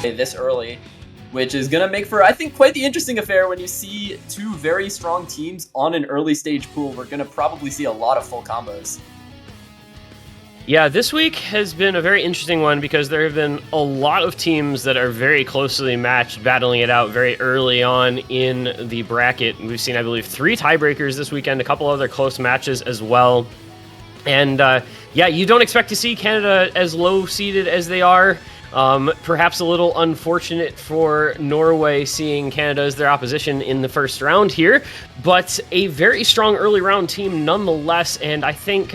this early, which is going to make for, I think, quite the interesting affair when you see two very strong teams on an early stage pool. We're going to probably see a lot of full combos. Yeah, this week has been a very interesting one because there have been a lot of teams that are very closely matched, battling it out very early on in the bracket. We've seen, I believe, 3 tiebreakers this weekend, a couple other close matches as well. And yeah, you don't expect to see Canada as low-seeded as they are. Perhaps a little unfortunate for Norway seeing Canada as their opposition in the first round here, but a very strong early round team nonetheless. And I think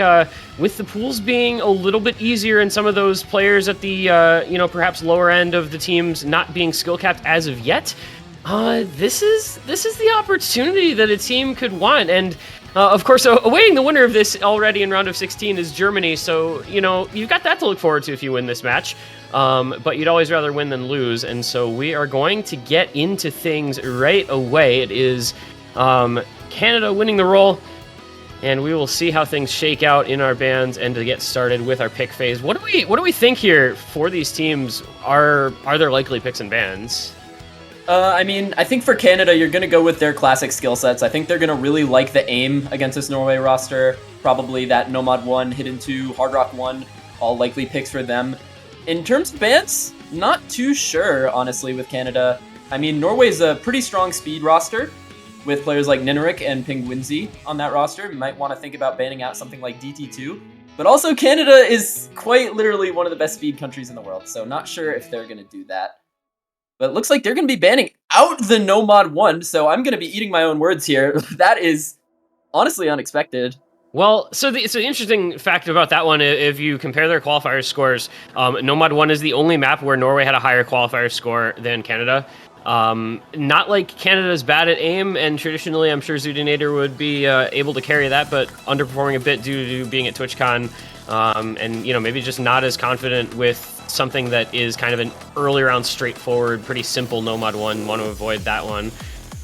with the pools being a little bit easier and some of those players at the perhaps lower end of the teams not being skill capped as of yet, this is the opportunity that a team could want. And of course, awaiting the winner of this already in round of 16 is Germany, so, you've got that to look forward to if you win this match. But you'd always rather win than lose, and so we are going to get into things right away. It is Canada winning the roll, and we will see how things shake out in our bands. And to get started with our pick phase, what do we think here for these teams? Are there likely picks and bans? I think for Canada, you're going to go with their classic skill sets. I think they're going to really like the aim against this Norway roster. Probably that Nomad 1, Hidden 2, Hard Rock 1, all likely picks for them. In terms of bans, not too sure, honestly, with Canada. I mean, Norway's a pretty strong speed roster with players like Nineric and Penguinzi on that roster. You might want to think about banning out something like DT2. But also, Canada is quite literally one of the best speed countries in the world, so not sure if they're going to do that. But it looks like they're going to be banning out the Nomad 1, so I'm going to be eating my own words here. That is honestly unexpected. Well, so the interesting fact about that one, if you compare their qualifier scores, Nomad 1 is the only map where Norway had a higher qualifier score than Canada. Not like Canada's bad at aim, and traditionally I'm sure Zudinator would be able to carry that, but underperforming a bit due to being at TwitchCon, and maybe just not as confident with something that is kind of an early round straightforward, pretty simple Nomad 1. Want to avoid that one.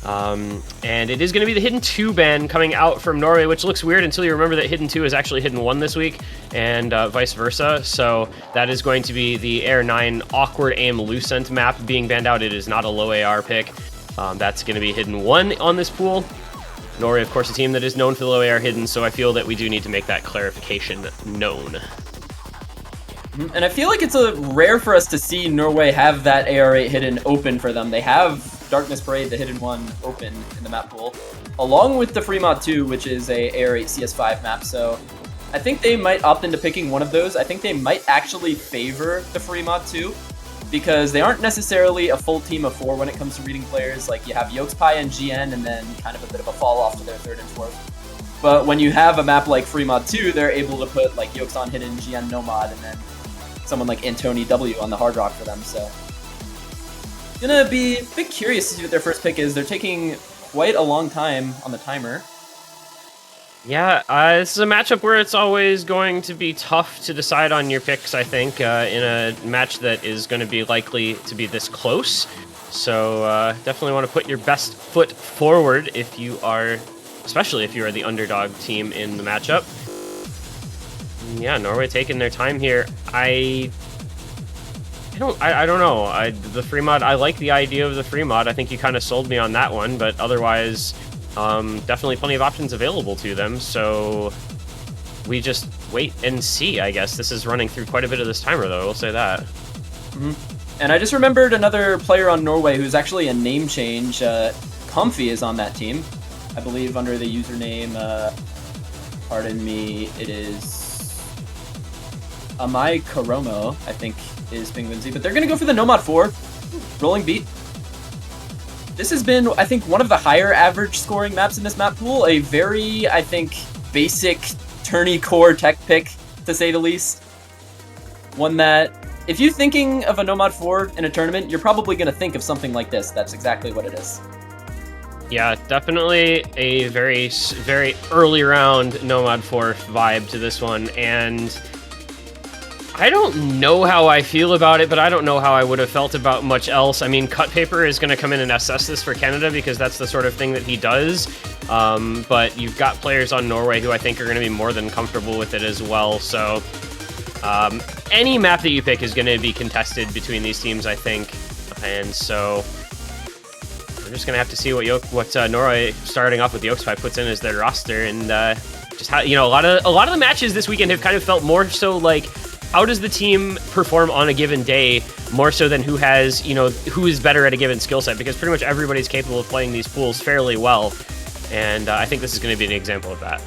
And it is going to be the Hidden 2 ban coming out from Norway, which looks weird until you remember that Hidden 2 is actually Hidden 1 this week, and vice versa. So that is going to be the Air 9 Awkward Aim Lucent map being banned out. It is not a low AR pick. That's going to be Hidden 1 on this pool. Norway, of course, a team that is known for the low AR Hidden, so I feel that we do need to make that clarification known. And I feel like it's rare for us to see Norway have that AR8 Hidden open for them. They have Darkness Parade, the Hidden 1, open in the map pool, along with the Fremont 2, which is a AR8 CS5 map. So I think they might opt into picking one of those. I think they might actually favor the Fremont 2 because they aren't necessarily a full team of 4 when it comes to reading players. Like, you have Yoxpai and GN, and then kind of a bit of a fall off to their 3rd and 4th. But when you have a map like Fremont 2, they're able to put like Yox on Hidden, GN Nomad, and then someone like Antony W on the Hard Rock for them. So gonna be a bit curious to see what their first pick is. They're taking quite a long time on the timer. Yeah, this is a matchup where it's always going to be tough to decide on your picks, I think, in a match that is going to be likely to be this close. So definitely want to put your best foot forward especially if you are the underdog team in the matchup. Yeah, Norway taking their time here. I don't know. The free mod, I like the idea of the free mod. I think you kind of sold me on that one, but otherwise, definitely plenty of options available to them. So we just wait and see, I guess. This is running through quite a bit of this timer, though, I will say that. Mm-hmm. And I just remembered another player on Norway who's actually a name change. Comfy is on that team, I believe, under the username, pardon me, it is Amai Karomo, I think, is Penguinzi, but they're going to go for the Nomad 4. Rolling beat. This has been, I think, one of the higher average scoring maps in this map pool. A very, I think, basic tourney core tech pick, to say the least. One that, if you're thinking of a Nomad 4 in a tournament, you're probably going to think of something like this. That's exactly what it is. Yeah, definitely a very, very early round Nomad 4 vibe to this one, and I don't know how I feel about it, but I don't know how I would have felt about much else. I mean, Cut Paper is going to come in and assess this for Canada because that's the sort of thing that he does. But you've got players on Norway who I think are going to be more than comfortable with it as well. So any map that you pick is going to be contested between these teams, I think. And so we're just going to have to see what Norway, starting off with the Yokespie, puts in as their roster. And just how, a lot of the matches this weekend have kind of felt more so like, how does the team perform on a given day, more so than who is better at a given skill set, because pretty much everybody's capable of playing these pools fairly well. And I think this is going to be an example of that.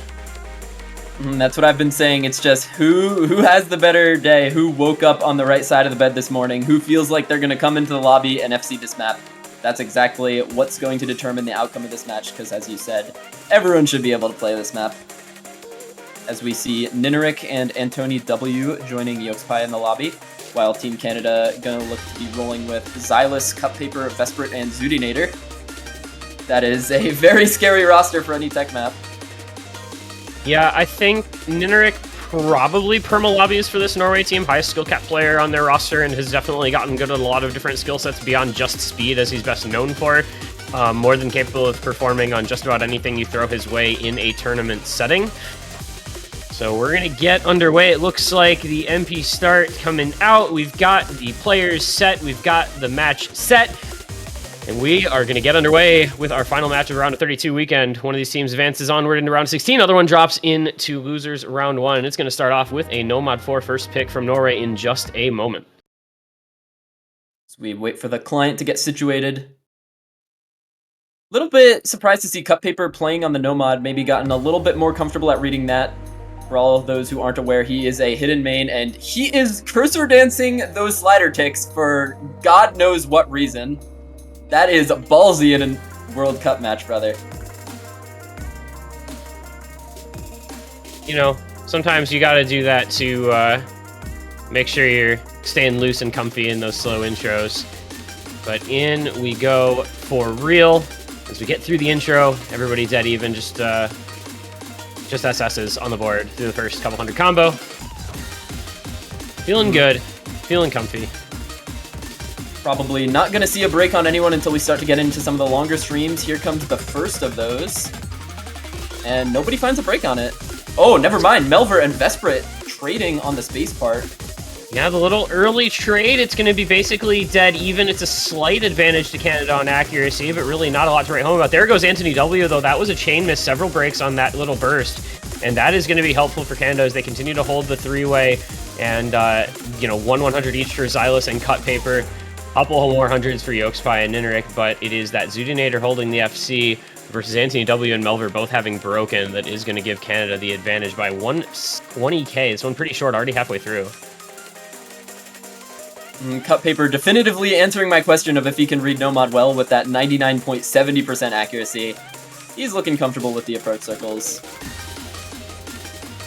That's what I've been saying. It's just who has the better day, who woke up on the right side of the bed this morning, who feels like they're going to come into the lobby and FC this map. That's exactly what's going to determine the outcome of this match, because as you said, everyone should be able to play this map. As we see Nineric and Antoni W joining Yokespie in the lobby, while Team Canada gonna look to be rolling with Xylus, Cutpaper, Vesprit, and Zudinator. That is a very scary roster for any tech map. Yeah, I think Nineric probably perma-lobbies for this Norway team. Highest skill cap player on their roster, and has definitely gotten good at a lot of different skill sets beyond just speed, as he's best known for. More than capable of performing on just about anything you throw his way in a tournament setting. So we're going to get underway. It looks like the MP start coming out. We've got the players set. We've got the match set. And we are going to get underway with our final match of round of 32 weekend. One of these teams advances onward into round 16. Other one drops into losers round 1. And it's going to start off with a Nomad 4 first pick from Norway in just a moment. So we wait for the client to get situated. Little bit surprised to see Cutpaper playing on the Nomad, maybe gotten a little bit more comfortable at reading that. For all of those who aren't aware, he is a hidden main, and he is cursor dancing those slider ticks for God knows what reason. That is ballsy in a World Cup match, brother. Sometimes you gotta do that to make sure you're staying loose and comfy in those slow intros. But in we go for real. As we get through the intro, everybody's dead even, just SS's on the board through the first couple hundred combo. Feeling good, feeling comfy. Probably not going to see a break on anyone until we start to get into some of the longer streams. Here comes the first of those. And nobody finds a break on it. Oh, never mind. Melver and Vesprit trading on the space part. Yeah, the little early trade, it's going to be basically dead even. It's a slight advantage to Canada on accuracy, but really not a lot to write home about. There goes Antoni W, though. That was a chain miss, several breaks on that little burst. And that is going to be helpful for Canada as they continue to hold the three-way. And, 100 each for Xylus and Cutpaper. Couple more hundreds for Yokespie and Nineric, but it is that Zudinator holding the FC versus Antoni W and Melver both having broken that is going to give Canada the advantage by 120k. This one pretty short, already halfway through. Cutpaper definitively answering my question of if he can read Nomad well with that 99.70% accuracy. He's looking comfortable with the approach circles.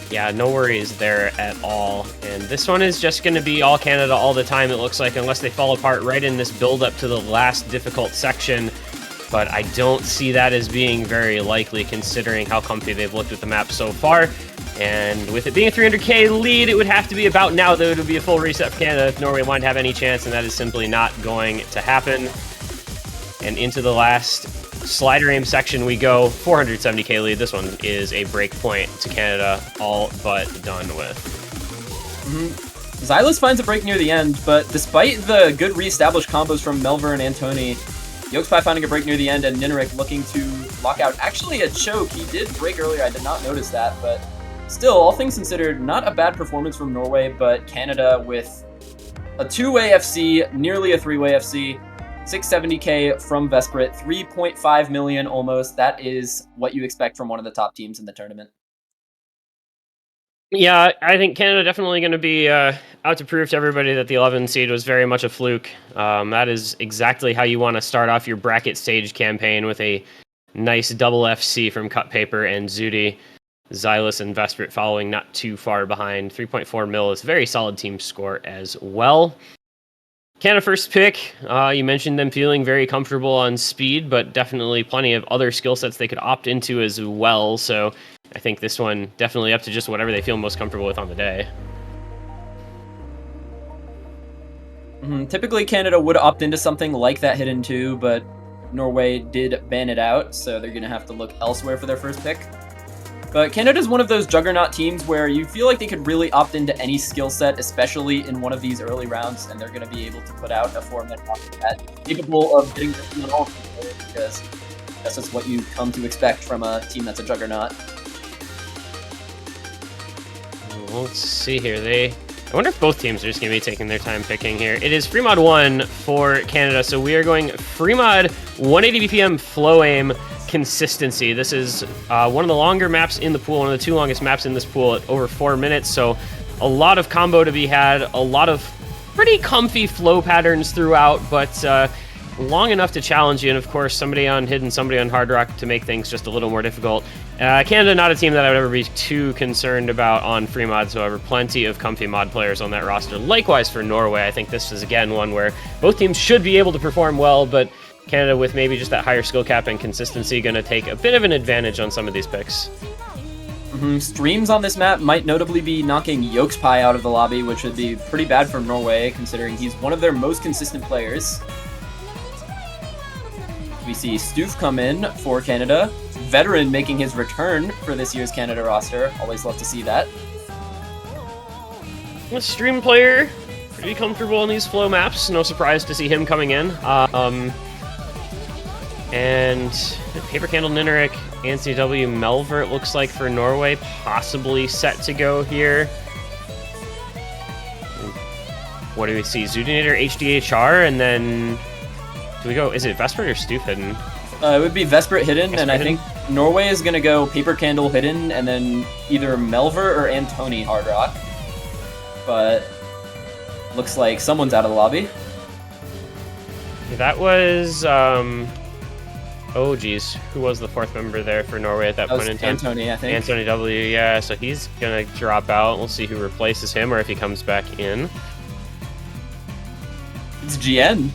Yeah, no worries there at all. And this one is just going to be all Canada all the time, it looks like, unless they fall apart right in this build-up to the last difficult section. But I don't see that as being very likely, considering how comfy they've looked with the map so far. And with it being a 300k lead, it would have to be about now that it would be a full reset for Canada if Norway wanted to have any chance, and that is simply not going to happen. And into the last slider aim section we go. 470k lead. This one is a break point to Canada, all but done with. Xylus finds a break near the end, but despite the good re-established combos from Melver and Antoni, Yokespie finding a break near the end, and Nineric looking to lock out. Actually, a choke. He did break earlier. I did not notice that, but still, all things considered, not a bad performance from Norway, but Canada with a two-way FC, nearly a three-way FC, 670k from Vesprit, 3.5 million almost. That is what you expect from one of the top teams in the tournament. Yeah, I think Canada definitely going to be out to prove to everybody that the 11 seed was very much a fluke. That is exactly how you want to start off your bracket stage campaign, with a nice double FC from Cutpaper and Zudi. Xylus and Vesprit following not too far behind. 3.4 mil is a very solid team score as well. Canada first pick, you mentioned them feeling very comfortable on speed, but definitely plenty of other skill sets they could opt into as well. So I think this one definitely up to just whatever they feel most comfortable with on the day. Typically, Canada would opt into something like that hidden 2, but Norway did ban it out, so they're going to have to look elsewhere for their first pick. But Canada's one of those juggernaut teams where you feel like they could really opt into any skill set, especially in one of these early rounds, and they're going to be able to put out a 4-man that capable of getting the all because that's just what you come to expect from a team that's a juggernaut. Let's see here. I wonder if both teams are just going to be taking their time picking here. It is free mod 1 for Canada, so we are going free mod 180 BPM flow aim consistency. This is one of the longer maps in the pool, one of the 2 longest maps in this pool at over 4 minutes, so a lot of combo to be had, a lot of pretty comfy flow patterns throughout, but long enough to challenge you, and of course somebody on Hidden, somebody on Hard Rock to make things just a little more difficult. Canada, not a team that I would ever be too concerned about on free mods, however, plenty of comfy mod players on that roster. Likewise for Norway, I think this is again one where both teams should be able to perform well, but Canada with maybe just that higher skill cap and consistency going to take a bit of an advantage on some of these picks. Streams on this map might notably be knocking Yolk's Pie out of the lobby, which would be pretty bad for Norway, considering he's one of their most consistent players. We see Stoof come in for Canada. Veteran making his return for this year's Canada roster. Always love to see that. A stream player, pretty comfortable in these flow maps. No surprise to see him coming in. And Paper Candle, Nineric, Anthony W, Melver, it looks like for Norway, possibly set to go here. What do we see? Zudinator, HDHR, and then do we go? Is it Vesper or Stoof Hidden? It would be Vesper Hidden, Vesper and I Hidden? think Norway is going to go Paper Candle Hidden, and then either Melver or Antony Hard Rock. But looks like someone's out of the lobby. That was, oh geez, who was the 4th member there for Norway at that point in time? Antony, I think. Anthony W, yeah, so he's gonna drop out. We'll see who replaces him or if he comes back in. It's GN.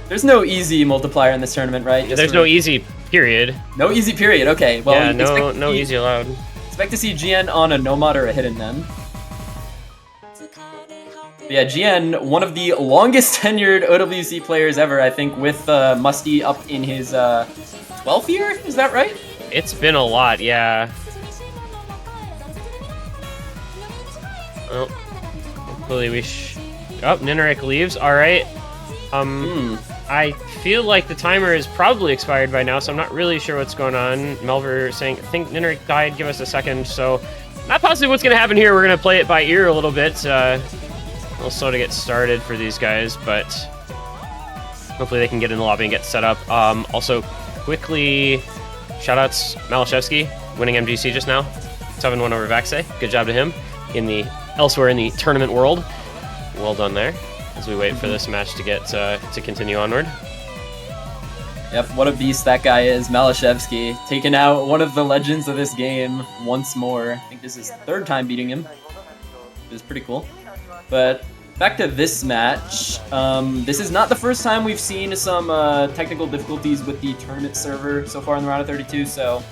There's no easy multiplier in this tournament, right? There's no easy period. No easy period, okay. Well, Yeah, you no easy allowed. expect to see GN on a no-mod or a hidden then. But yeah, GN, one of the longest tenured OWC players ever, I think, with Musty up in his 12th year? Is that right? It's been a lot, yeah. Well, hopefully we oh, Nineric leaves, alright. I feel like the timer is probably expired by now, so I'm not really sure what's going on. Melver saying, I think Nineric died, give us a second, so not positive what's going to happen here. We're going to play it by ear a little bit. A little slow to get started for these guys, but hopefully they can get in the lobby and get set up. Also, quickly, shoutouts Malashevsky, winning MGC just now. 7-1 over Vaxe. Good job to him elsewhere in the tournament world. Well done there, as we wait for this match to get to continue onward. Yep, what a beast that guy is, Malashevsky, taking out one of the legends of this game once more. I think this is 3rd time beating him. It is pretty cool. But back to this match. This is not the first time we've seen some technical difficulties with the tournament server so far in the round of 32, so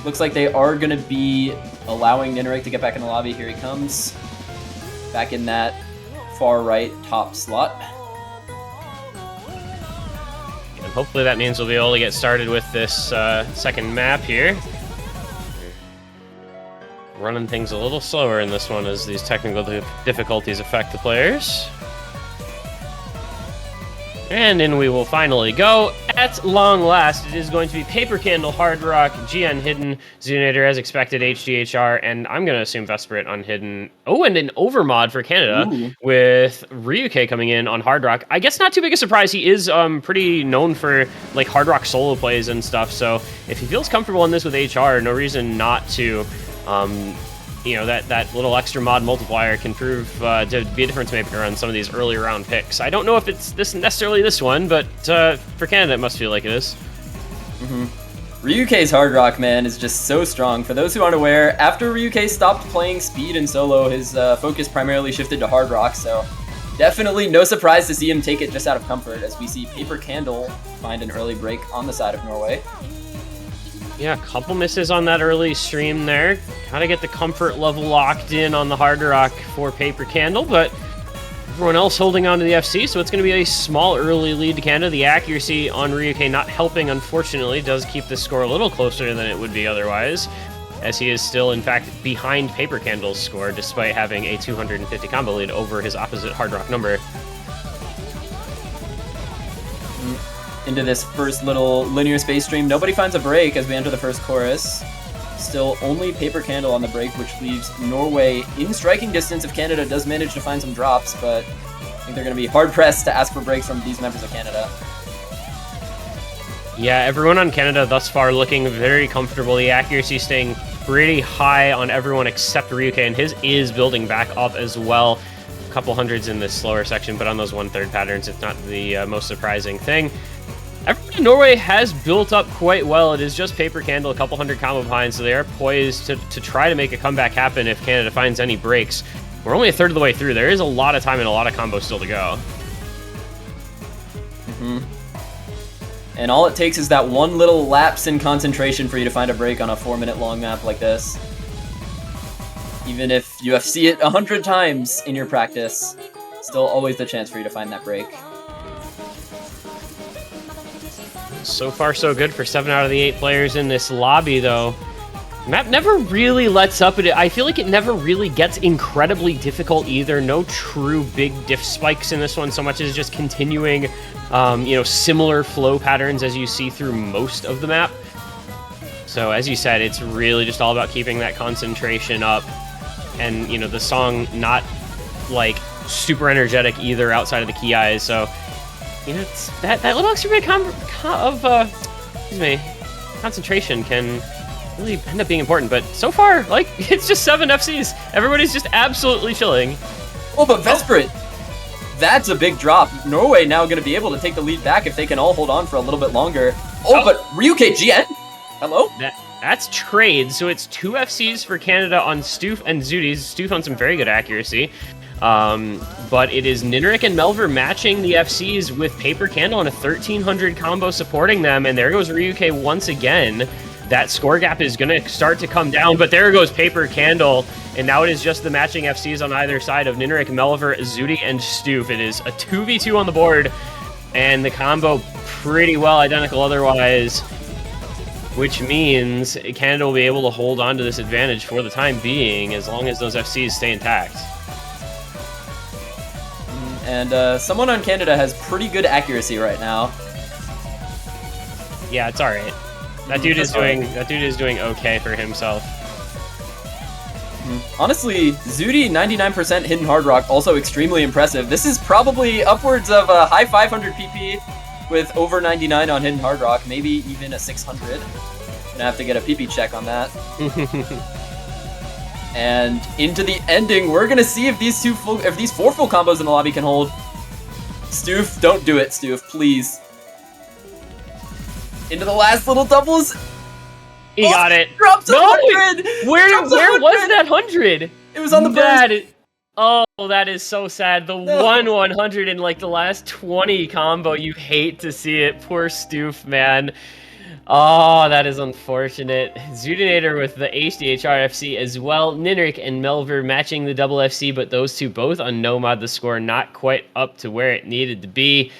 looks like they are going to be allowing Nineric to get back in the lobby. Here he comes, back in that far right top slot. And hopefully that means we'll be able to get started with this second map here. Running things a little slower in this one as these technical difficulties affect the players. And in we will finally go. At long last, it is going to be Paper Candle, Hard Rock, GN Hidden, Zoonator as expected, HDHR, and I'm going to assume Vesperit on Hidden. Oh, and an overmod for Canada with Ryuke coming in on Hard Rock. I guess not too big a surprise. He is pretty known for like Hard Rock solo plays and stuff, so if he feels comfortable in this with HR, no reason not to. You know, that little extra mod multiplier can prove to be a difference maker on some of these early round picks. I don't know if it's necessarily this one, but for Canada, it must feel like it is. Ryuke's Hard Rock, man, is just so strong. For those who aren't aware, after Ryuke stopped playing Speed and solo, his focus primarily shifted to Hard Rock, so definitely no surprise to see him take it just out of comfort, as we see Paper Candle find an early break on the side of Norway. Yeah, a couple misses on that early stream there. Gotta get the comfort level locked in on the Hard Rock for Paper Candle, but everyone else holding on to the FC, so it's going to be a small early lead to Canada. The accuracy on Ryuke not helping, unfortunately, does keep the score a little closer than it would be otherwise, as he is still, in fact, behind Paper Candle's score, despite having a 250 combo lead over his opposite Hard Rock number. Into this first little linear space stream, nobody finds a break as we enter the first chorus. Still only Paper Candle on the break, which leaves Norway in striking distance if Canada does manage to find some drops, but I think they're going to be hard-pressed to ask for breaks from these members of Canada. Yeah, everyone on Canada thus far looking very comfortable. The accuracy staying pretty high on everyone except Ryuke, and his is building back up as well. A couple hundreds in this slower section, but on those 1/3 patterns, it's not the most surprising thing. Everyone in Norway has built up quite well. It is just Paper Candle, a couple hundred combo behind, so they are poised to try to make a comeback happen if Canada finds any breaks. We're only a third of the way through. There is a lot of time and a lot of combos still to go. And all it takes is that one little lapse in concentration for you to find a break on a 4-minute long map like this. Even if you see it 100 times in your practice, still always the chance for you to find that break. So far, so good for 7 out of the 8 players in this lobby, though. Map never really lets up. I feel like it never really gets incredibly difficult either. No true big diff spikes in this one, so much as just continuing, similar flow patterns as you see through most of the map. So, as you said, it's really just all about keeping that concentration up, and the song not like super energetic either outside of the key eyes. So. It's that little extra bit of concentration can really end up being important. But so far, it's just 7 FCs. Everybody's just absolutely chilling. Oh, but Vesperit, that's a big drop. Norway now going to be able to take the lead back if they can all hold on for a little bit longer. Oh, but Ryuke GN? Hello? That's trade, so it's 2 FCs for Canada on Stoof and Zooties. Stoof on some very good accuracy. But it is Ninrik and Melver matching the FCs with Paper Candle on a 1300 combo supporting them, and there goes Ryuke once again. That score gap is going to start to come down, but there goes Paper Candle, and now it is just the matching FCs on either side of Ninrik, Melver, Zooty, and Stoof. It is a 2v2 on the board, and the combo pretty well identical otherwise, which means Canada will be able to hold on to this advantage for the time being as long as those FCs stay intact. And someone on Canada has pretty good accuracy right now. Yeah, it's all right. That dude is doing okay for himself. Honestly, Zooty 99% hidden hard rock, also extremely impressive. This is probably upwards of a high 500 PP with over 99 on hidden hard rock, maybe even a 600. Gonna have to get a PP check on that. And into the ending, we're gonna see if these 4 full combos in the lobby can hold. Stoof, don't do it, Stoof, please. Into the last little doubles. He got it. Drops 100. Where was that 100? It was on the burst. That is so sad. The 100 in like the last 20 combo. You hate to see it. Poor Stoof, man. Oh, that is unfortunate. Zootinator with the HDHR FC as well. Ninrik and Melver matching the double FC, but those two both on Nomad. The score not quite up to where it needed to be.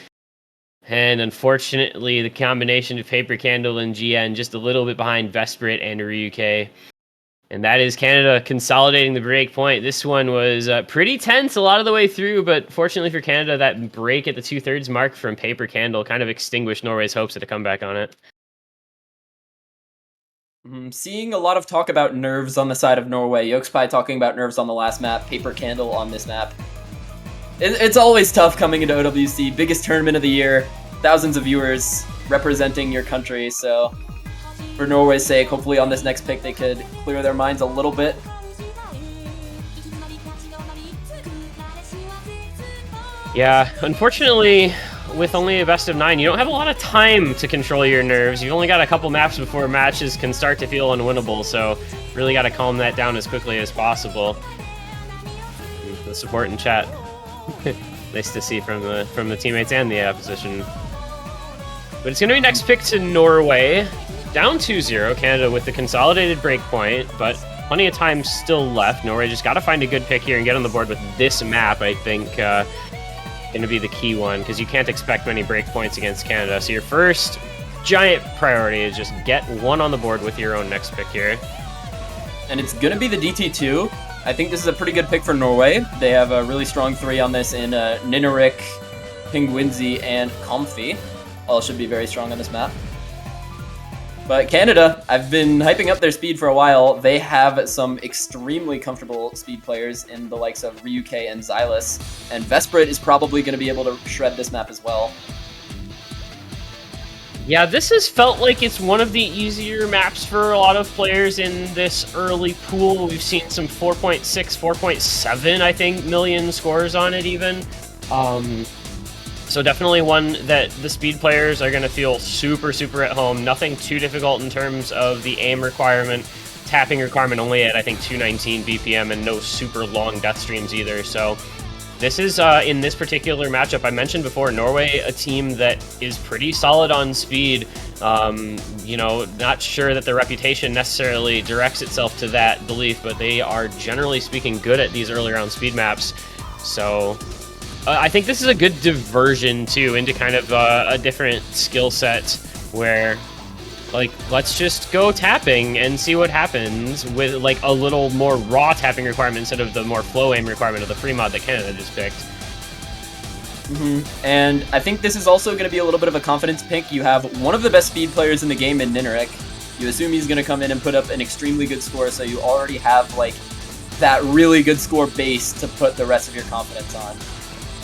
And unfortunately, the combination of Paper Candle and GN just a little bit behind Vesperit and Ryuke. And that is Canada consolidating the break point. This one was pretty tense a lot of the way through, but fortunately for Canada, that break at the 2/3 mark from Paper Candle kind of extinguished Norway's hopes at a comeback on it. Seeing a lot of talk about nerves on the side of Norway. Yokespy talking about nerves on the last map, Paper Candle on this map. It's always tough coming into OWC, biggest tournament of the year, thousands of viewers representing your country, so for Norway's sake, hopefully on this next pick they could clear their minds a little bit. Yeah, unfortunately, with only a best of 9, you don't have a lot of time to control your nerves. You've only got a couple maps before matches can start to feel unwinnable, so really got to calm that down as quickly as possible. The support in chat. Nice to see from the teammates and the opposition. But it's going to be next pick to Norway. Down 2-0, Canada with the consolidated break point, but plenty of time still left. Norway just got to find a good pick here and get on the board with this map, I think, going to be the key one, because you can't expect many break points against Canada. So your first giant priority is just get one on the board with your own next pick here. And it's going to be the DT2. I think this is a pretty good pick for Norway. They have a really strong 3 on this in Ninarik, Penguinzi, and Comfy. All should be very strong on this map. But Canada, I've been hyping up their speed for a while. They have some extremely comfortable speed players in the likes of Ryuke and Xylus. And Vesprit is probably going to be able to shred this map as well. Yeah, this has felt like it's one of the easier maps for a lot of players in this early pool. We've seen some 4.6, 4.7, I think, million scores on it even. So definitely one that the speed players are going to feel super, super at home. Nothing too difficult in terms of the aim requirement. Tapping requirement only at, I think, 219 BPM, and no super long death streams either. So this is, in this particular matchup, I mentioned before, Norway, a team that is pretty solid on speed. You know, not sure that their reputation necessarily directs itself to that belief, but they are generally speaking good at these early round speed maps. So I think this is a good diversion, too, into kind of a different skill set where, like, let's just go tapping and see what happens with, like, a little more raw tapping requirement instead of the more flow aim requirement of the free mod that Canada just picked. And I think this is also going to be a little bit of a confidence pick. You have one of the best speed players in the game in Ninarik. You assume he's going to come in and put up an extremely good score, so you already have, like, that really good score base to put the rest of your confidence on.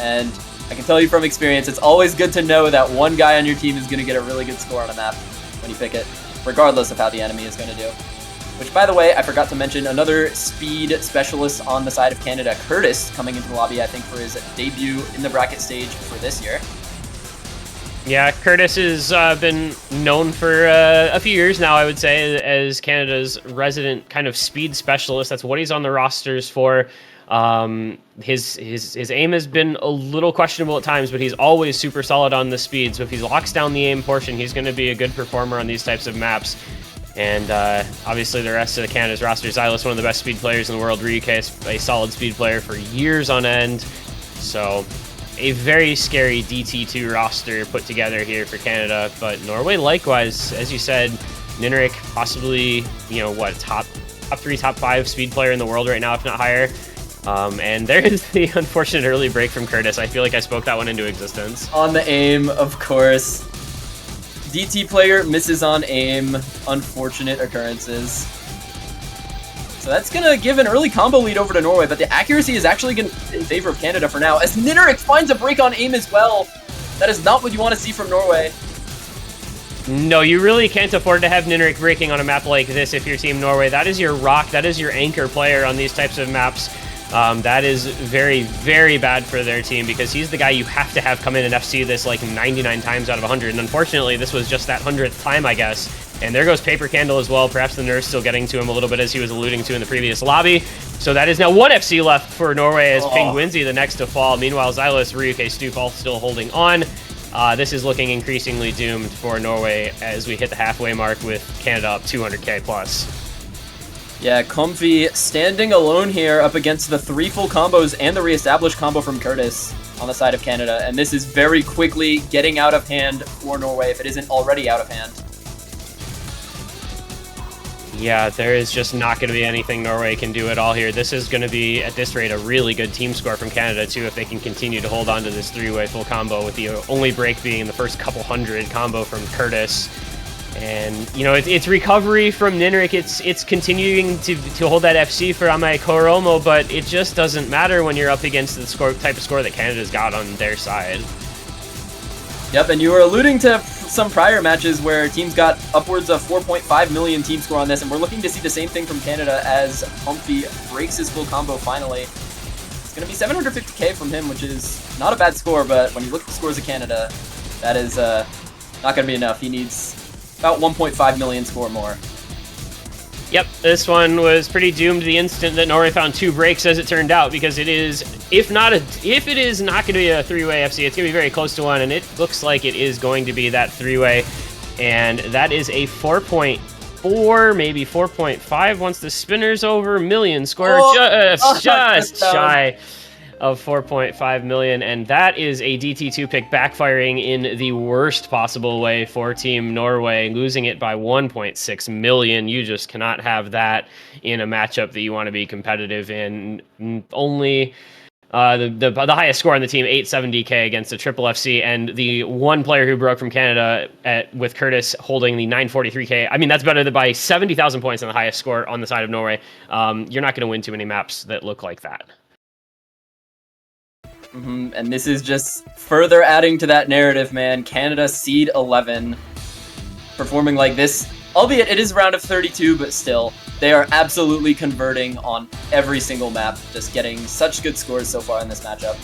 And I can tell you from experience, it's always good to know that one guy on your team is going to get a really good score on a map when you pick it, regardless of how the enemy is going to do. Which, by the way, I forgot to mention, another speed specialist on the side of Canada, Curtis, coming into the lobby, I think, for his debut in the bracket stage for this year. Yeah, Curtis has been known for a few years now, I would say, as Canada's resident kind of speed specialist. That's what he's on the rosters for. His aim has been a little questionable at times, but he's always super solid on the speed. So if he locks down the aim portion, he's going to be a good performer on these types of maps. And obviously the rest of Canada's roster, Xylus, one of the best speed players in the world. Ryuke is a solid speed player for years on end. So a very scary DT2 roster put together here for Canada. But Norway, likewise, as you said, Ninarik possibly, you know, what, top 3, top 5 speed player in the world right now, if not higher. And there is the unfortunate early break from Curtis. I feel like I spoke that one into existence. On the aim, of course. DT player misses on aim. Unfortunate occurrences. So that's going to give an early combo lead over to Norway, but the accuracy is actually going to be in favor of Canada for now, as Ninarik finds a break on aim as well. That is not what you want to see from Norway. No, you really can't afford to have Ninarik breaking on a map like this if you're Team Norway. That is your rock, that is your anchor player on these types of maps. That is very, very bad for their team, because he's the guy you have to have come in and FC this like 99 times out of 100. And unfortunately, this was just that 100th time, I guess. And there goes Paper Candle as well. Perhaps the nerf's still getting to him a little bit, as he was alluding to in the previous lobby. So that is now 1 FC left for Norway, as Penguinzi the next to fall. Meanwhile, Xylus, Ryuke, Stoop all still holding on. This is looking increasingly doomed for Norway as we hit the halfway mark with Canada up 200k plus. Yeah, Comfy standing alone here up against the 3 full combos and the reestablished combo from Curtis on the side of Canada. And this is very quickly getting out of hand for Norway, if it isn't already out of hand. Yeah, there is just not going to be anything Norway can do at all here. This is going to be, at this rate, a really good team score from Canada, too, if they can continue to hold on to this 3-way full combo, with the only break being the first couple hundred combo from Curtis. And, you know, it's recovery from Ninarik. It's continuing to hold that FC for Amai Koromo, but it just doesn't matter when you're up against the type of score that Canada's got on their side. Yep, and you were alluding to some prior matches where teams got upwards of 4.5 million team score on this, and we're looking to see the same thing from Canada as Comfy breaks his full combo finally. It's going to be 750k from him, which is not a bad score, but when you look at the scores of Canada, that is not going to be enough. He needs about 1.5 million score more. Yep, this one was pretty doomed the instant that Norway found 2 breaks, as it turned out, because it is, if it is not going to be a 3-way FC, it's going to be very close to one, and it looks like it is going to be that 3-way, and that is a 4.8 4, maybe 4.5 once the spinner's over. Million score just touchdown. shy of 4.5 million, and that is a DT2 pick backfiring in the worst possible way for Team Norway, losing it by 1.6 million. You just cannot have that in a matchup that you want to be competitive in. Only the highest score on the team, 870k against a triple FC, and the one player who broke from Canada with Curtis holding the 943k. I mean, that's better than by 70,000 points on the highest score on the side of Norway. You're not going to win too many maps that look like that. And this is just further adding to that narrative, man. Canada seed 11 performing like this, albeit it is round of 32, but still, they are absolutely converting on every single map, just getting such good scores so far in this matchup.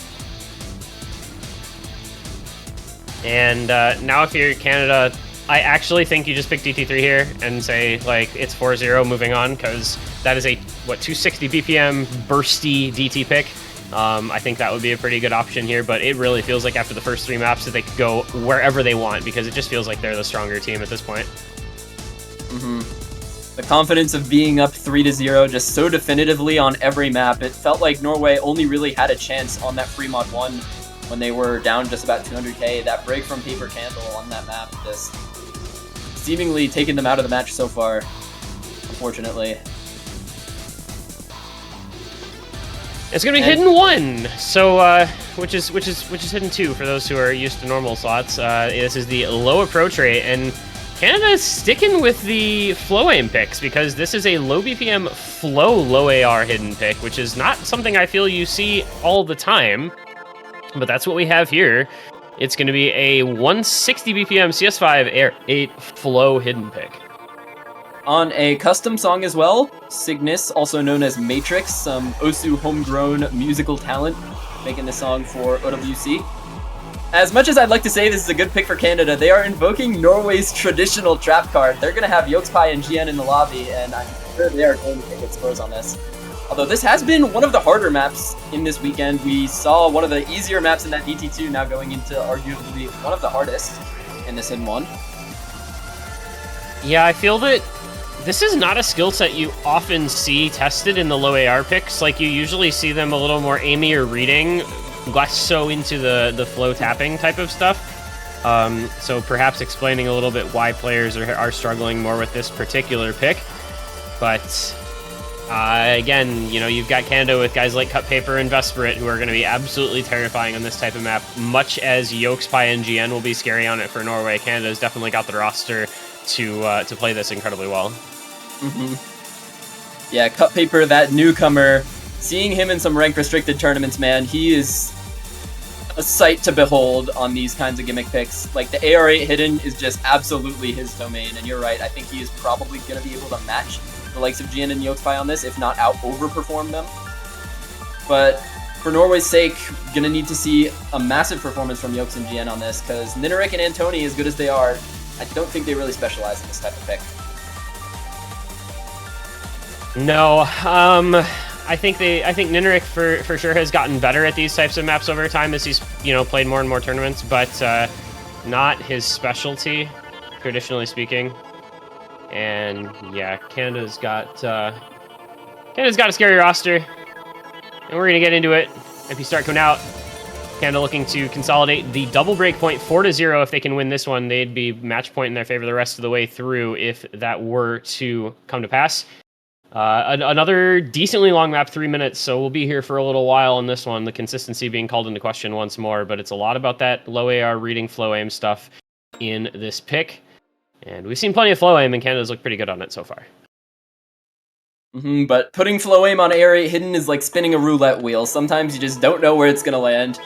And now if you're Canada, I actually think you just pick DT3 here and say, like, it's 4-0 moving on, because that is a, 260 BPM bursty DT pick. I think that would be a pretty good option here, but it really feels like after the first 3 maps that they could go wherever they want, because it just feels like they're the stronger team at this point. The confidence of being up 3-0 just so definitively on every map. It felt like Norway only really had a chance on that free mod 1 when they were down just about 200k. That break from Paper Candle on that map just seemingly taking them out of the match so far, unfortunately. It's gonna be hidden 1, so which is hidden 2 for those who are used to normal slots. This is the low approach rate, and Canada's sticking with the flow aim picks because this is a low BPM flow low AR hidden pick, which is not something I feel you see all the time, but that's what we have here. It's going to be a 160 BPM CS5 Air 8 flow hidden pick. On a custom song as well, Cygnus, also known as Matrix, some Osu homegrown musical talent, making the song for OWC. As much as I'd like to say this is a good pick for Canada, they are invoking Norway's traditional trap card. They're going to have Yokespy and GN in the lobby, and I'm sure they are going to get good scores on this. Although this has been one of the harder maps in this weekend. We saw one of the easier maps in that DT2 now going into arguably one of the hardest in this hidden 1. Yeah, I feel that this is not a skill set you often see tested in the low AR picks. Like, you usually see them a little more aiming or reading, less so into the flow tapping type of stuff. So perhaps explaining a little bit why players are struggling more with this particular pick. But again, you know, you've got Canada with guys like Cut Paper and Vesperate who are going to be absolutely terrifying on this type of map. Much as Yokespy and GN will be scary on it for Norway, Canada's definitely got the roster to play this incredibly well. Yeah, Cut Paper, that newcomer, seeing him in some rank restricted tournaments, man, he is a sight to behold on these kinds of gimmick picks. Like, the AR8 hidden is just absolutely his domain, and you're right, I think he is probably going to be able to match the likes of GN and Yokespy on this, if not overperform them. But for Norway's sake, gonna need to see a massive performance from Yokes and GN on this, because Nineric and Antoni, as good as they are, I don't think they really specialize in this type of pick. No, I think Nineric for sure has gotten better at these types of maps over time as he's, you know, played more and more tournaments, but not his specialty, traditionally speaking. And yeah, Canada's got a scary roster, and we're gonna get into it. If you start coming out, Canada looking to consolidate the double break point 4-0. If they can win this one, they'd be match point in their favor the rest of the way through if that were to come to pass. Another decently long map, 3 minutes, so we'll be here for a little while on this one. The consistency being called into question once more, but it's a lot about that low AR reading flow aim stuff in this pick. And we've seen plenty of flow aim, and Canada's looked pretty good on it so far. But putting flow aim on AR8 hidden is like spinning a roulette wheel. Sometimes you just don't know where it's going to land.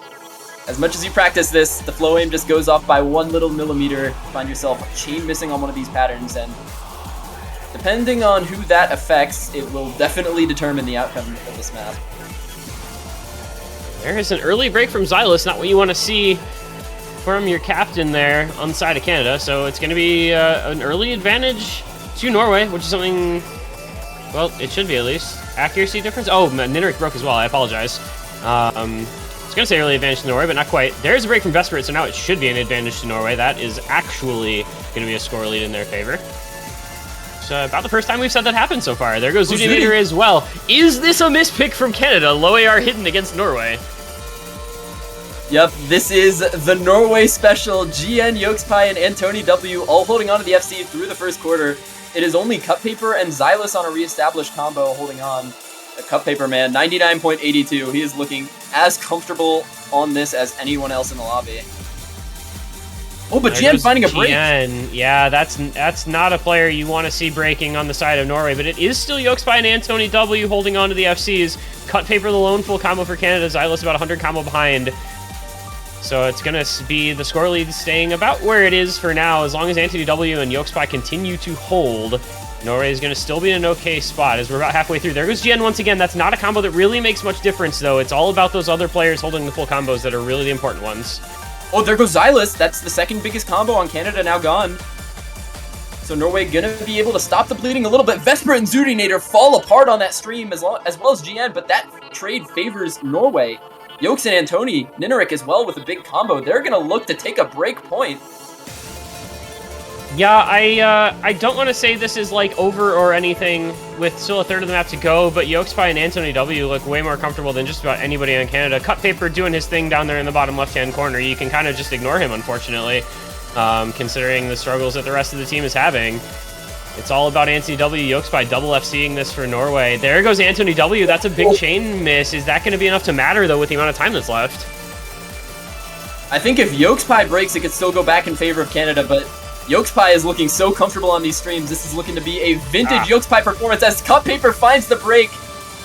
As much as you practice this, the flow aim just goes off by 1 little millimeter. Find yourself chain missing on one of these patterns, and depending on who that affects, it will definitely determine the outcome of this map. There is an early break from Xylus, not what you want to see from your captain there on the side of Canada, so it's going to be an early advantage to Norway, which is something, well, it should be at least. Accuracy difference? Oh, Nineric broke as well, I apologize. I was going to say early advantage to Norway, but not quite. There's a break from Vesperate, so now it should be an advantage to Norway. That is actually going to be a score lead in their favor. It's about the first time we've said that happen so far. There goes Oh, Zudinator as well. Is this a mispick from Canada? Low AR hidden against Norway. Yep, this is the Norway special. GN, Yokespie, and Antoni W all holding on to the FC through the first quarter. It is only Cut Paper and Xylus on a reestablished combo holding on. The Cut Paper man, 99.82. He is looking as comfortable on this as anyone else in the lobby. Oh, but GN finding a break. GN. Yeah, that's not a player you want to see breaking on the side of Norway, but it is still Yokespie and Antoni W holding on to the FCs. Cut Paper, the lone full combo for Canada. Xylus about 100 combo behind. So it's going to be the score lead staying about where it is for now. As long as Antoni W and Yokespie continue to hold, Norway is going to still be in an okay spot as we're about halfway through. There goes GN once again. That's not a combo that really makes much difference, though. It's all about those other players holding the full combos that are really the important ones. Oh, there goes Xylus. That's the second biggest combo on Canada now gone. So Norway gonna be able to stop the bleeding a little bit. Vesper and Zudinator fall apart on that stream as well as GN, but that trade favors Norway. Yokes and Antoni, Nineric as well with a big combo. They're gonna look to take a break point. Yeah, I don't want to say this is like over or anything with still a third of the map to go, but Yokespie and Antoni W look way more comfortable than just about anybody on Canada. Cut Paper doing his thing down there in the bottom left-hand corner. You can kind of just ignore him, unfortunately, considering the struggles that the rest of the team is having. It's all about Antoni W. Yokespie double FCing this for Norway. There goes Antoni W. That's a big chain miss. Is that going to be enough to matter, though, with the amount of time that's left? I think if Yokespie breaks, it could still go back in favor of Canada, but Yokespie is looking so comfortable on these streams. This is looking to be a vintage Yokespie performance as Cut Paper finds the break.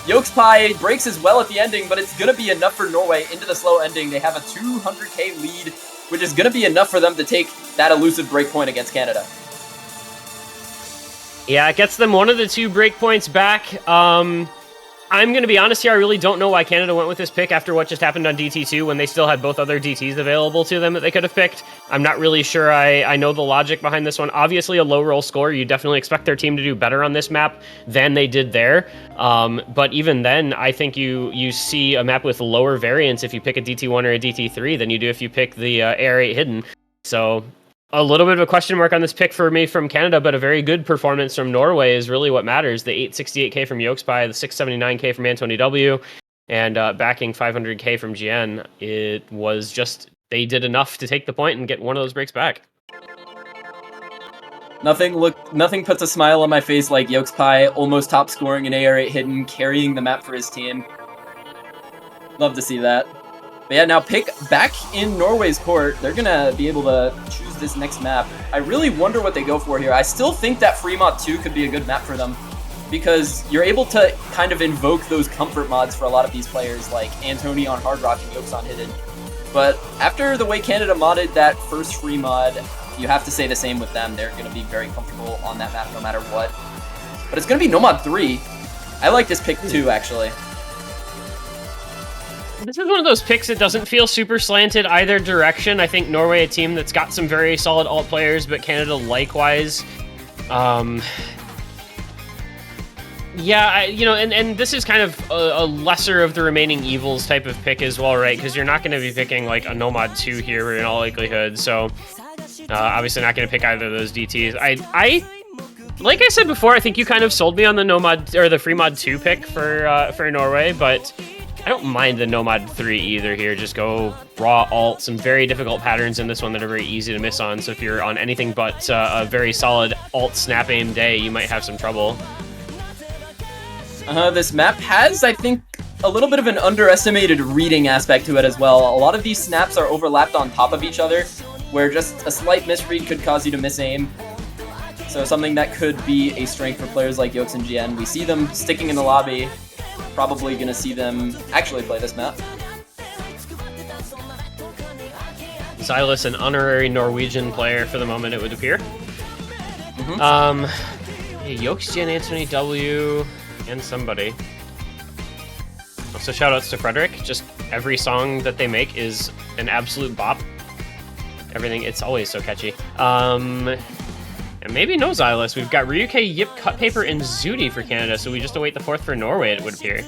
Yokespie breaks as well at the ending, but it's going to be enough for Norway into the slow ending. They have a 200k lead, which is going to be enough for them to take that elusive break point against Canada. Yeah, it gets them one of the two breakpoints back. I'm going to be honest here, I really don't know why Canada went with this pick after what just happened on DT2 when they still had both other DTs available to them that they could have picked. I'm not really sure I know the logic behind this one. Obviously, a low roll score, you definitely expect their team to do better on this map than they did there. But even then, I think you see a map with lower variance if you pick a DT1 or a DT3 than you do if you pick the AR8 hidden. So a little bit of a question mark on this pick for me from Canada, but a very good performance from Norway is really what matters. The 868k from Yokespie, the 679k from Antoni W, and backing 500k from GN. It was just, they did enough to take the point and get one of those breaks back. Nothing puts a smile on my face like Yokespie almost top scoring an AR8 hidden, carrying the map for his team. Love to see that. But yeah, now pick back in Norway's court. They're gonna be able to choose this next map. I really wonder what they go for here. I still think that Fremont 2 could be a good map for them because you're able to kind of invoke those comfort mods for a lot of these players like Antoni on Hard Rock and Yokes on Hidden. But after the way Canada modded that first free mod, you have to say the same with them. They're gonna be very comfortable on that map no matter what. But it's gonna be Nomad 3. I like this pick too, actually. This is one of those picks that doesn't feel super slanted either direction. I think Norway, a team that's got some very solid alt players, but Canada likewise. Yeah, and this is kind of a lesser of the remaining evils type of pick as well, right? Because you're not going to be picking like a Nomad 2 here in all likelihood. So obviously not going to pick either of those DTs. I like I said before, I think you kind of sold me on the Nomad or the Fremod 2 pick for Norway, but I don't mind the Nomad 3 either here. Just go raw alt. Some very difficult patterns in this one that are very easy to miss on. So if you're on anything but a very solid alt snap aim day, you might have some trouble. This map has, I think, a little bit of an underestimated reading aspect to it as well. A lot of these snaps are overlapped on top of each other, where just a slight misread could cause you to miss aim. So something that could be a strength for players like Yokes and GN. We see them sticking in the lobby. Probably gonna see them actually play this map. Xylus, an honorary Norwegian player for the moment, it would appear. Yokes, GN, Antoni W, and somebody. Also, shoutouts to Frederick. Just every song that they make is an absolute bop. Everything, it's always so catchy. And maybe no Xylus. We've got Ryuke, Yip, Cut Paper, and Zudi for Canada, so we just await the fourth for Norway, it would appear.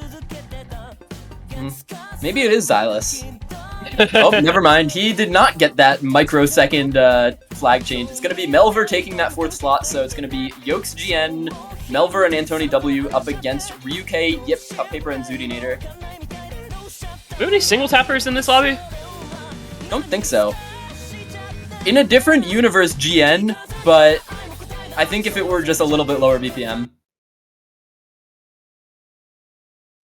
Maybe it is Xylus. Oh, never mind. He did not get that microsecond flag change. It's going to be Melver taking that 4th slot, so it's going to be Yokes GN, Melver and Antony W up against Ryuke, Yip, Cup Paper, and Zudinator. Do we have any single tappers in this lobby? Don't think so. In a different universe, GN, but I think if it were just a little bit lower BPM.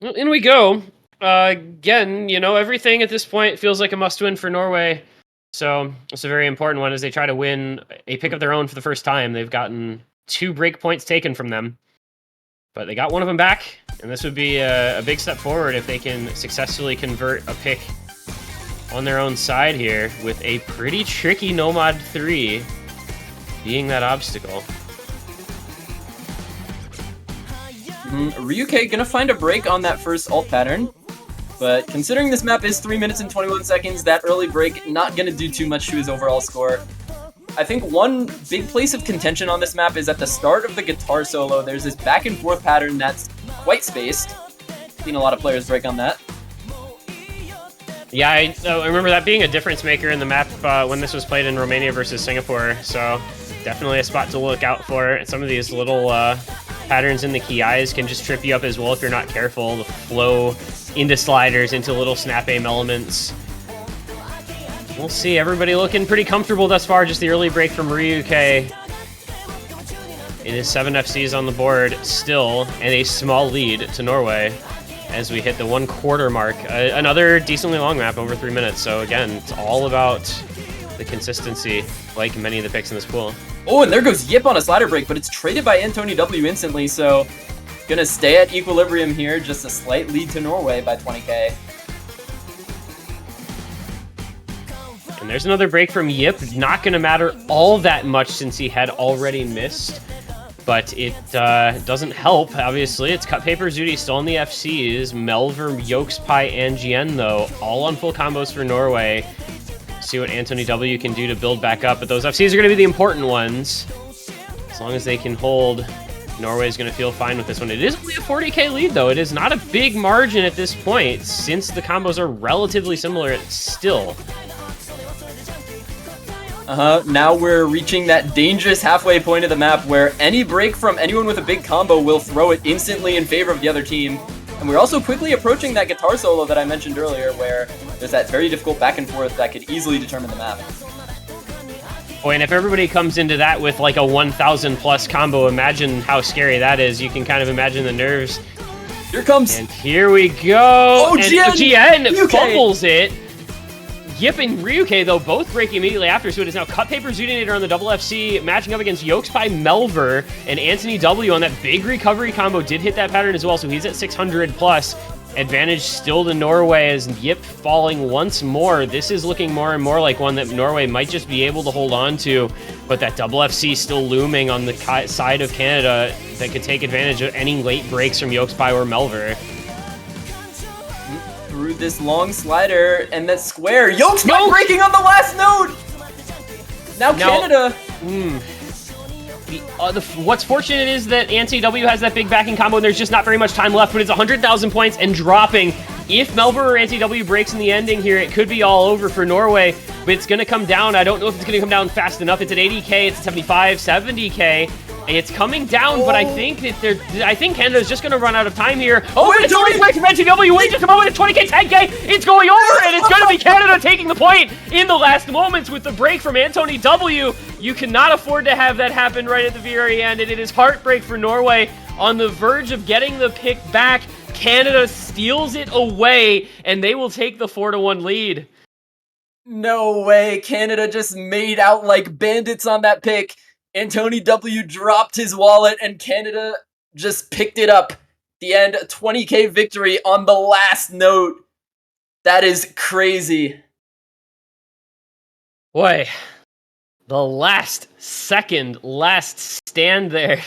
Well, in we go. Again, you know, everything at this point feels like a must-win for Norway. So it's a very important one as they try to win a pick of their own for the first time. They've gotten 2 break points taken from them, but they got one of them back, and this would be a big step forward if they can successfully convert a pick on their own side here with a pretty tricky Nomad 3 being that obstacle. Ryuke gonna find a break on that first ult pattern, but considering this map is 3 minutes and 21 seconds, that early break not gonna do too much to his overall score. I think one big place of contention on this map is at the start of the guitar solo. There's this back and forth pattern that's quite spaced. Seen a lot of players break on that. Yeah, I remember that being a difference maker in the map when this was played in Romania versus Singapore, so definitely a spot to look out for. Some of these little patterns in the key eyes can just trip you up as well if you're not careful. The flow into sliders, into little snap aim elements. We'll see, everybody looking pretty comfortable thus far, just the early break from Ryuke. It is 7 FCs on the board still, and a small lead to Norway as we hit the 1/4 mark. Another decently long map, over 3 minutes, so again, it's all about the consistency, like many of the picks in this pool. Oh, and there goes Yip on a slider break, but it's traded by Antony W instantly, so gonna stay at equilibrium here, just a slight lead to Norway by 20k. And there's another break from Yip, not gonna matter all that much since he had already missed, but it doesn't help, obviously. It's Cut Paper Zudi still on the FCs, Melver, Yokes, Pi, and GN though, all on full combos for Norway. See what Antony W can do to build back up, but those FCs are going to be the important ones. As long as they can hold, Norway's going to feel fine with this one. It is only a 40k lead, though. It is not a big margin at this point, since the combos are relatively similar still. Now we're reaching that dangerous halfway point of the map where any break from anyone with a big combo will throw it instantly in favor of the other team. And we're also quickly approaching that guitar solo that I mentioned earlier, where there's that very difficult back and forth that could easily determine the map. Boy, and if everybody comes into that with like a 1,000 plus combo, imagine how scary that is. You can kind of imagine the nerves. Here comes. And here we go. Oh, GN fumbles it. Yip and Ryuke, though, both break immediately after, so it is now Cut Paper Zudinator on the double FC, matching up against Yokes by Melver, and Antony W on that big recovery combo did hit that pattern as well, so he's at 600 plus. Advantage still to Norway as Yip falling once more. This is looking more and more like one that Norway might just be able to hold on to, but that double FC still looming on the side of Canada that could take advantage of any late breaks from Yokes by or Melver. Through this long slider and that square. Yokes by breaking on the last node! Now Canada. What's fortunate is that Antony W has that big backing combo and there's just not very much time left, but it's 100,000 points and dropping. If Melver or Antony W breaks in the ending here, it could be all over for Norway, but it's going to come down. I don't know if it's going to come down fast enough. It's at 80k, it's at 75, 70k. It's coming down, but I think that Canada's just going to run out of time here. Oh, it's already break from Antony W. Wait just a moment. It's 20k, 10k. It's going over, and it's going to be Canada taking the point in the last moments with the break from Antony W. You cannot afford to have that happen right at the very end, and it is heartbreak for Norway on the verge of getting the pick back. Canada steals it away, and they will take the 4-1 lead. No way. Canada just made out like bandits on that pick. Antony W dropped his wallet and Canada just picked it up. The end, 20k victory on the last note. That is crazy. Boy, the last stand there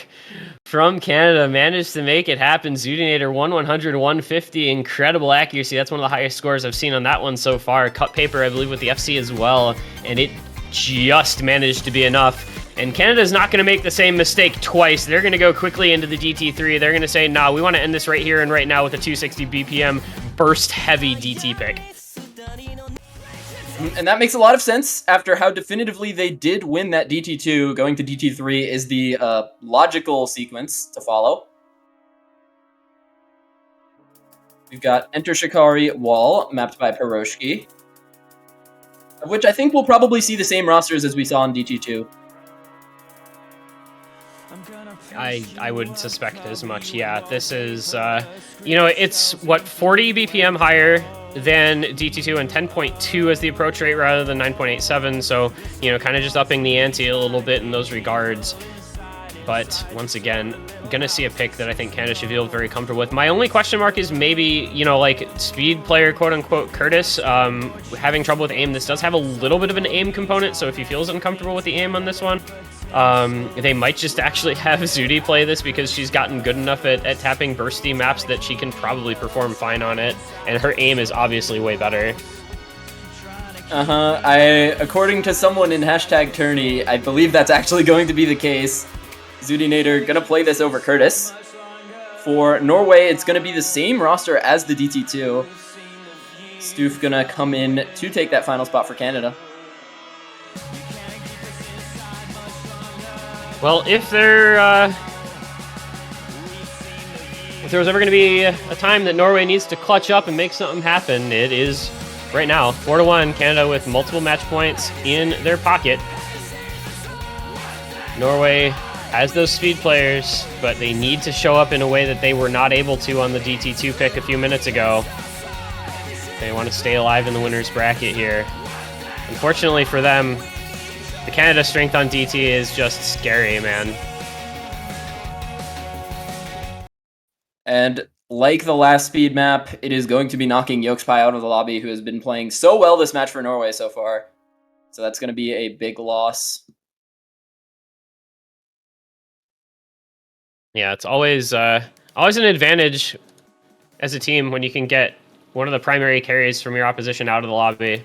from Canada managed to make it happen. Zudinator 100, 150, incredible accuracy. That's one of the highest scores I've seen on that one so far. Cut Paper, I believe, with the FC as well, and it just managed to be enough. And Canada's not going to make the same mistake twice. They're going to go quickly into the DT3. They're going to say, nah, we want to end this right here and right now with a 260 BPM burst heavy DT pick. And that makes a lot of sense after how definitively they did win that DT2. Going to DT3 is the logical sequence to follow. We've got Enter Shikari Wall, mapped by Piroshki, of which I think we'll probably see the same rosters as we saw in DT2. I would suspect as much, yeah. This is, you know, it's, what, 40 BPM higher than DT2 and 10.2 as the approach rate rather than 9.87, so, you know, kind of just upping the ante a little bit in those regards. But once again, gonna see a pick that I think Canada should feel very comfortable with. My only question mark is maybe, you know, like speed player, quote unquote, Curtis, having trouble with aim. This does have a little bit of an aim component, so if he feels uncomfortable with the aim on this one, they might just actually have Zudi play this because she's gotten good enough at tapping bursty maps that she can probably perform fine on it, and her aim is obviously way better. According to someone in hashtag Tourney, I believe that's actually going to be the case. Zudi Nader gonna play this over Curtis. For Norway, it's gonna be the same roster as the DT2. Stoof gonna come in to take that final spot for Canada. Well, if there was ever going to be a time that Norway needs to clutch up and make something happen, it is right now. 4-1, Canada with multiple match points in their pocket. Norway has those speed players, but they need to show up in a way that they were not able to on the DT2 pick a few minutes ago. They want to stay alive in the winner's bracket here. Unfortunately for them, the Canada strength on DT is just scary, man. And like the last speed map, it is going to be knocking Yokespie out of the lobby, who has been playing so well this match for Norway so far. So that's going to be a big loss. Yeah, it's always an advantage as a team when you can get one of the primary carries from your opposition out of the lobby.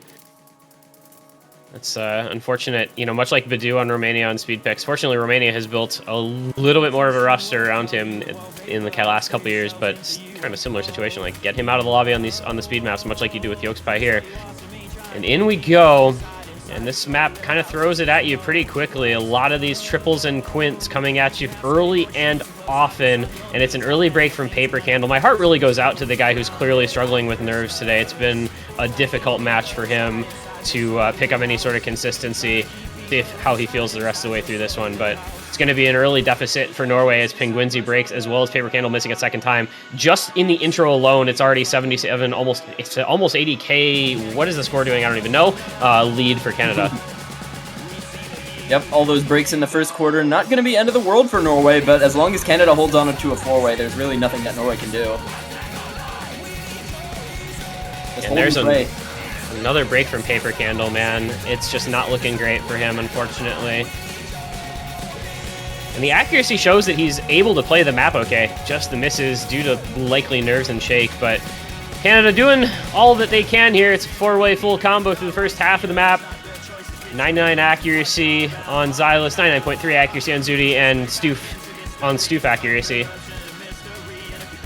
It's unfortunate, you know, much like Badu on Romania on speed picks. Fortunately, Romania has built a little bit more of a roster around him in the last couple of years, but it's kind of a similar situation. Like, get him out of the lobby on the speed maps, much like you do with Yokespie here. And in we go. And this map kind of throws it at you pretty quickly. A lot of these triples and quints coming at you early and often, and it's an early break from Paper Candle. My heart really goes out to the guy who's clearly struggling with nerves today. It's been a difficult match for him to pick up any sort of consistency, see how he feels the rest of the way through this one. But it's going to be an early deficit for Norway as Penguinzi breaks, as well as Paper Candle missing a second time. Just in the intro alone, it's already 77, almost 80k. What is the score doing? I don't even know. Lead for Canada. Yep, all those breaks in the first quarter. Not going to be end of the world for Norway, but as long as Canada holds on to a four-way, there's really nothing that Norway can do. And there's another break from Paper Candle, man. It's just not looking great for him, unfortunately. And the accuracy shows that he's able to play the map okay. Just the misses due to likely nerves and shake, but Canada doing all that they can here. It's a four-way full combo through the first half of the map. 99 accuracy on Xylus, 99.3 accuracy on Zudi, and Stoof on Stoof accuracy.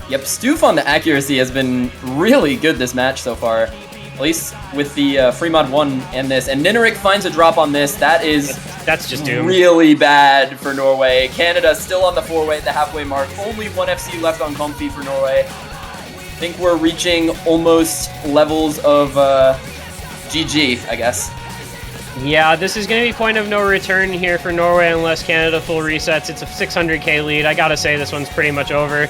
Yep, Stoof on the accuracy has been really good this match so far. At least with the free mod 1 and this. And Nineric finds a drop on this. That's just doomed. Really bad for Norway. Canada still on the four-way at the halfway mark. Only one FC left on Comfy for Norway. I think we're reaching almost levels of GG, I guess. Yeah, this is going to be point of no return here for Norway unless Canada full resets. It's a 600k lead. I gotta say, this one's pretty much over.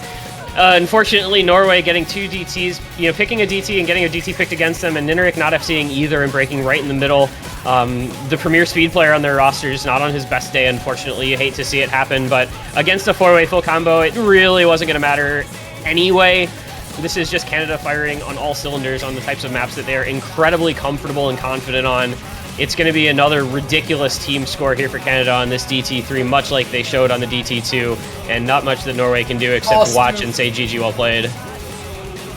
Unfortunately, Norway getting two DTs, you know, picking a DT and getting a DT picked against them, and Nineric not FCing either and breaking right in the middle. The premier speed player on their roster is not on his best day, unfortunately. You hate to see it happen, but against a four-way full combo, it really wasn't going to matter anyway. This is just Canada firing on all cylinders on the types of maps that they are incredibly comfortable and confident on. It's going to be another ridiculous team score here for Canada on this DT3, much like they showed on the DT2, and not much that Norway can do except watch and say GG, well played.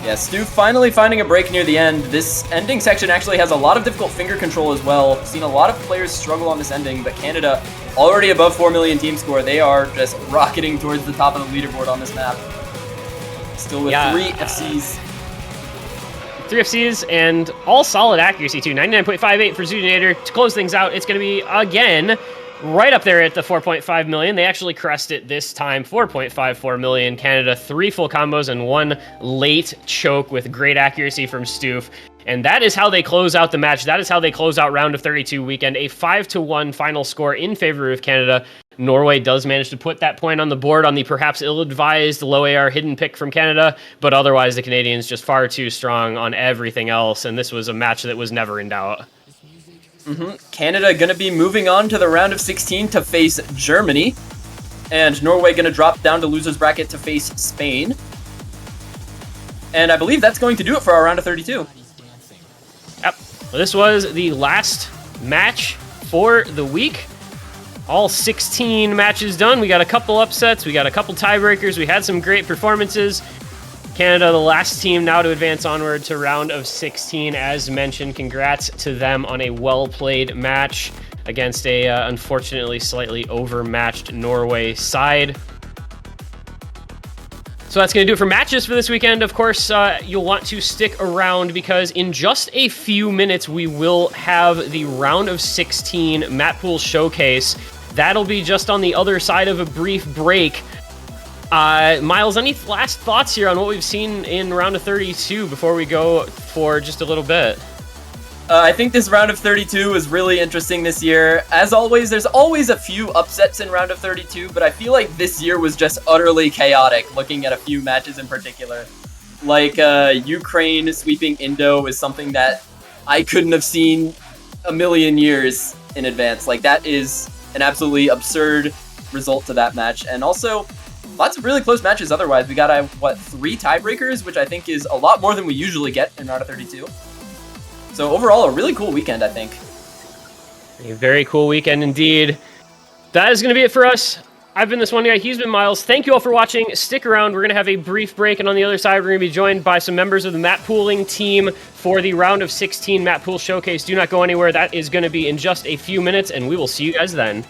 Yeah, Stu finally finding a break near the end. This ending section actually has a lot of difficult finger control as well. Seen a lot of players struggle on this ending, but Canada already above 4 million team score. They are just rocketing towards the top of the leaderboard on this map. Still with 3 FCs. 3FCs, and all solid accuracy too. 99.58 for Zoodonator. To close things out, it's going to be, again, right up there at the 4.5 million. They actually crushed it this time, 4.54 million. Canada, 3 full combos and 1 late choke with great accuracy from Stoof. And that is how they close out the match. That is how they close out round of 32 weekend. A 5-1 final score in favor of Canada. Norway does manage to put that point on the board on the perhaps ill-advised low AR hidden pick from Canada, but otherwise the Canadians just far too strong on everything else, and this was a match that was never in doubt. Canada going to be moving on to the round of 16 to face Germany, and Norway going to drop down to loser's bracket to face Spain. And I believe that's going to do it for our round of 32. Yep. Well, this was the last match for the week. All 16 matches done. We got a couple upsets. We got a couple tiebreakers. We had some great performances. Canada, the last team now to advance onward to round of 16. As mentioned, congrats to them on a well-played match against a unfortunately slightly overmatched Norway side. So that's going to do it for matches for this weekend. Of course, you'll want to stick around because in just a few minutes, we will have the round of 16 map pool showcase. That'll be just on the other side of a brief break. Miles, any last thoughts here on what we've seen in round of 32 before we go for just a little bit? I think this round of 32 is really interesting this year. As always, there's always a few upsets in round of 32, but I feel like this year was just utterly chaotic, looking at a few matches in particular. Like, Ukraine sweeping Indo is something that I couldn't have seen a million years in advance. Like, that is an absolutely absurd result to that match. And also, lots of really close matches otherwise. We got, 3 tiebreakers, which I think is a lot more than we usually get in round of 32. So overall, a really cool weekend, I think. A very cool weekend indeed. That is going to be it for us. I've been this one guy. He's been Miles. Thank you all for watching. Stick around. We're going to have a brief break, and on the other side, we're going to be joined by some members of the map pooling team for the round of 16 map pool showcase. Do not go anywhere. That is going to be in just a few minutes, and we will see you guys then.